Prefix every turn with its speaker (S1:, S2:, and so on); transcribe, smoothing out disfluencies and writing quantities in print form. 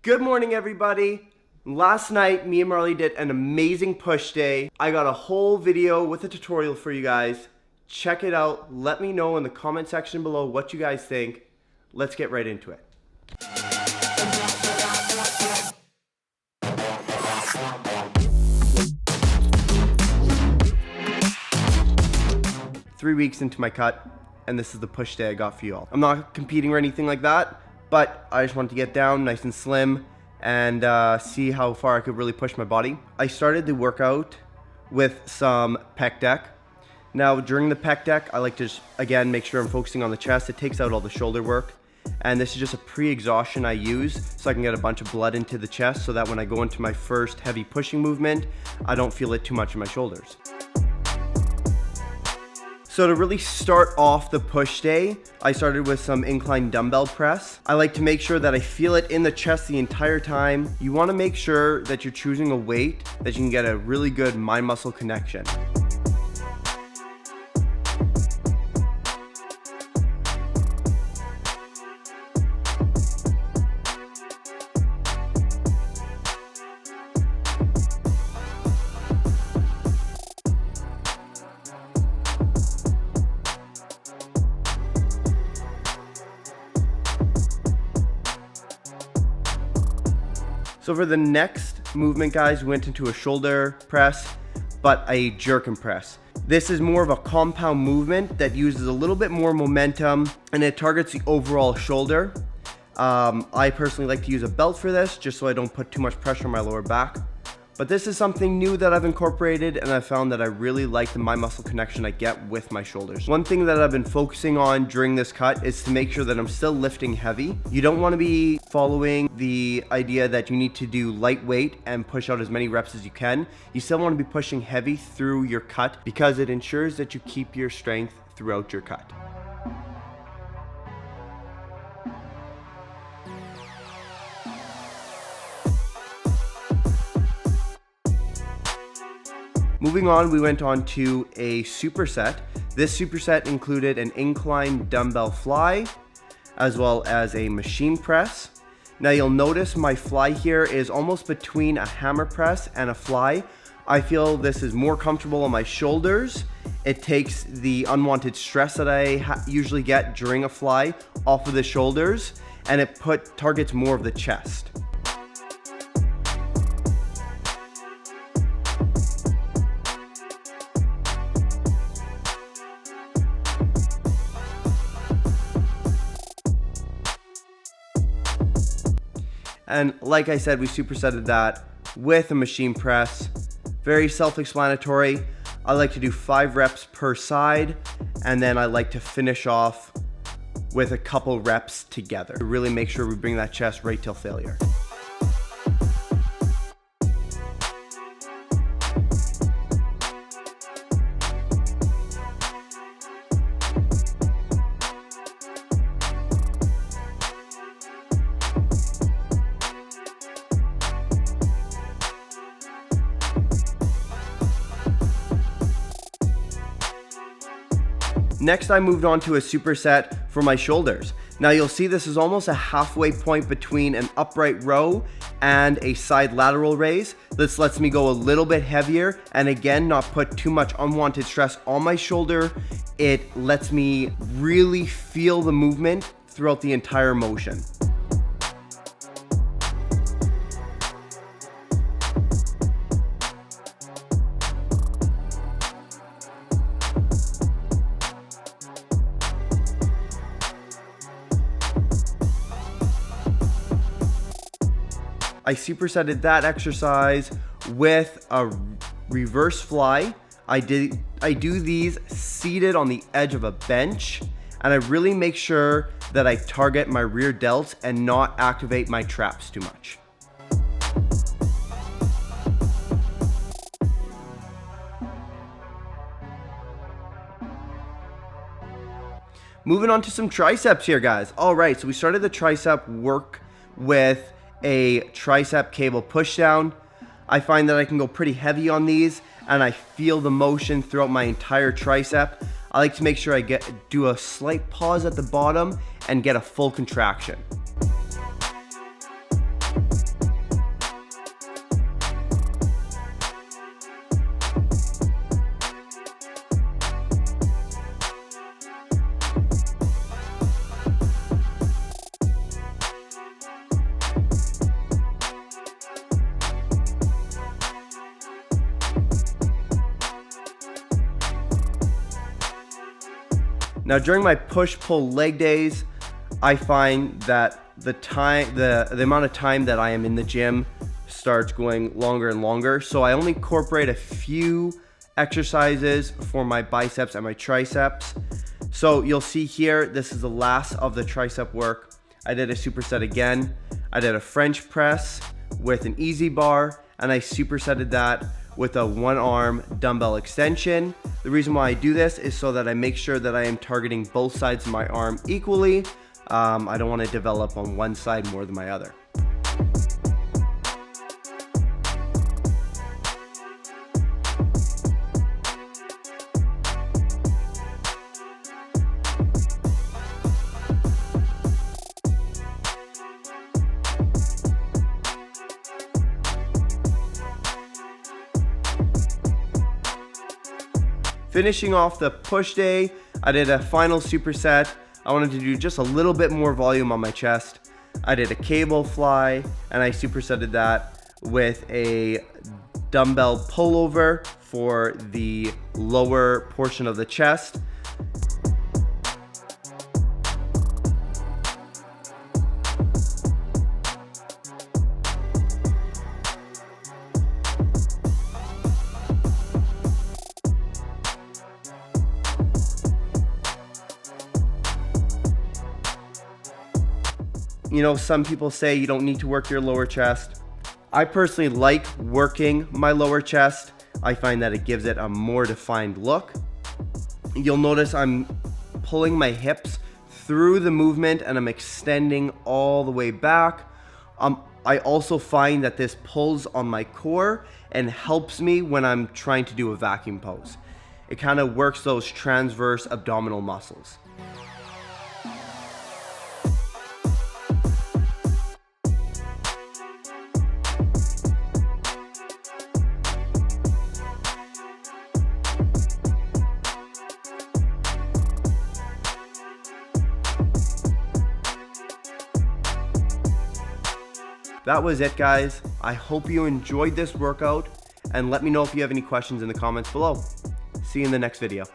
S1: Good morning, everybody. Last night, me and Marley did an amazing push day. I got a whole video with a tutorial for you guys. Check it out. Let me know in the comment section below what you guys think. Let's get right into it. Three weeks into my cut, and this is the push day I got for you all. I'm not competing or anything like that, but I just wanted to get down nice and slim and see how far I could really push my body. I started the workout with some Pec Deck. Now during the Pec Deck, I like to just, again, make sure I'm focusing on the chest. It takes out all the shoulder work. And this is just a pre-exhaustion I use so I can get a bunch of blood into the chest so that when I go into my first heavy pushing movement, I don't feel it too much in my shoulders. So to really start off the push day, I started with some incline dumbbell press. I like to make sure that I feel it in the chest the entire time. You want to make sure that you're choosing a weight that you can get a really good mind-muscle connection. So for the next movement, guys, we went into a shoulder press, but a jerk and press. This is more of a compound movement that uses a little bit more momentum and it targets the overall shoulder. I personally like to use a belt for this just so I don't put too much pressure on my lower back. But this is something new that I've incorporated and I found that I really like the mind muscle connection I get with my shoulders. One thing that I've been focusing on during this cut is to make sure that I'm still lifting heavy. You don't want to be following the idea that you need to do lightweight and push out as many reps as you can. You still want to be pushing heavy through your cut because it ensures that you keep your strength throughout your cut. Moving on, we went on to a superset. This superset included an incline dumbbell fly, as well as a machine press. Now you'll notice my fly here is almost between a hammer press and a fly. I feel this is more comfortable on my shoulders. It takes the unwanted stress that I usually get during a fly off of the shoulders, and it targets more of the chest. And like I said, we supersetted that with a machine press. Very self-explanatory. I like to do 5 reps per side, and then I like to finish off with a couple reps together to really make sure we bring that chest right till failure. Next, I moved on to a superset for my shoulders. Now you'll see this is almost a halfway point between an upright row and a side lateral raise. This lets me go a little bit heavier and again, not put too much unwanted stress on my shoulder. It lets me really feel the movement throughout the entire motion. I supersetted that exercise with a reverse fly. I do these seated on the edge of a bench, and I really make sure that I target my rear delts and not activate my traps too much. Moving on to some triceps here, guys. All right, so we started the tricep work with a tricep cable push down. I find that I can go pretty heavy on these and I feel the motion throughout my entire tricep. I like to make sure I do a slight pause at the bottom and get a full contraction. Now during my push-pull leg days, I find that the amount of time that I am in the gym starts going longer and longer. So I only incorporate a few exercises for my biceps and my triceps. So you'll see here, this is the last of the tricep work. I did a superset again. I did a French press with an easy bar, and I supersetted that with a one arm dumbbell extension. The reason why I do this is so that I make sure that I am targeting both sides of my arm equally. I don't want to develop on one side more than my other. Finishing off the push day, I did a final superset. I wanted to do just a little bit more volume on my chest. I did a cable fly, and I supersetted that with a dumbbell pullover for the lower portion of the chest. You know, some people say you don't need to work your lower chest. I personally like working my lower chest. I find that it gives it a more defined look. You'll notice I'm pulling my hips through the movement and I'm extending all the way back. I also find that this pulls on my core and helps me when I'm trying to do a vacuum pose. It kind of works those transverse abdominal muscles. That was it, guys. I hope you enjoyed this workout, and let me know if you have any questions in the comments below. See you in the next video.